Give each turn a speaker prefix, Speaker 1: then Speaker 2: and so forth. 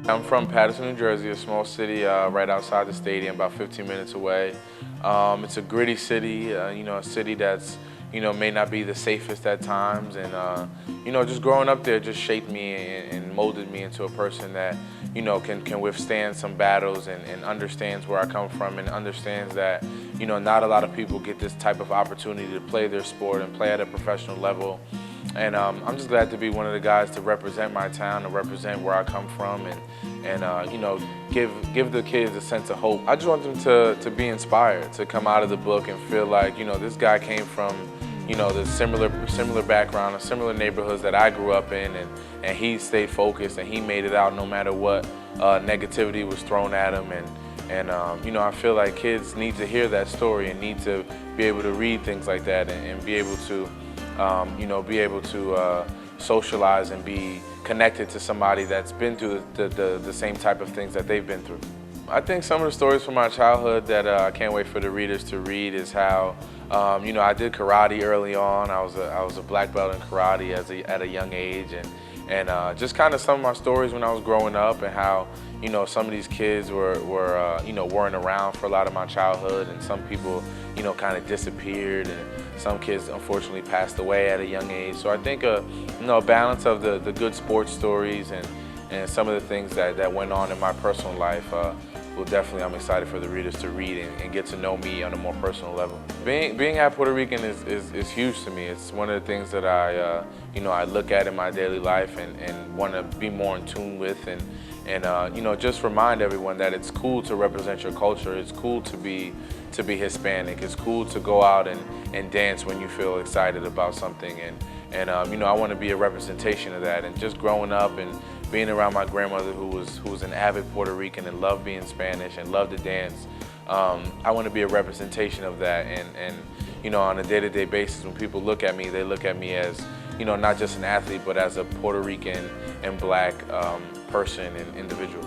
Speaker 1: I'm from Paterson, New Jersey, a small city right outside the stadium, about 15 minutes away. It's a gritty city, a city that's, may not be the safest at times. And, just growing up there just shaped me and molded me into a person that, can withstand some battles and understands where I come from and understands that, not a lot of people get this type of opportunity to play their sport and play at a professional level. And I'm just glad to be one of the guys to represent my town, to represent where I come from, and give the kids a sense of hope. I just want them to be inspired, to come out of the book and feel like, this guy came from, the similar background, or similar neighborhoods that I grew up in, and he stayed focused and he made it out no matter what negativity was thrown at him. And I feel like kids need to hear that story and need to be able to read things like that and be able to socialize and be connected to somebody that's been through the same type of things that they've been through. I think some of the stories from my childhood that I can't wait for the readers to read is how, I did karate early on. I was a black belt in karate at a young age, and just kind of some of my stories when I was growing up and how, some of these kids weren't around for a lot of my childhood, and some people, kind of disappeared, and some kids unfortunately passed away at a young age. So I think a balance of the good sports stories and some of the things that went on in my personal life I'm excited for the readers to read and get to know me on a more personal level. Being half Puerto Rican is huge to me. It's one of the things that I look at in my daily life and want to be more in tune with, and just remind everyone that it's cool to represent your culture. It's cool to be Hispanic. It's cool to go out and dance when you feel excited about something, and I want to be a representation of that. And just growing up and being around my grandmother who was an avid Puerto Rican and loved being Spanish and loved to dance, I want to be a representation of that. And on a day-to-day basis, when people look at me, they look at me as, not just an athlete, but as a Puerto Rican and black person and individual.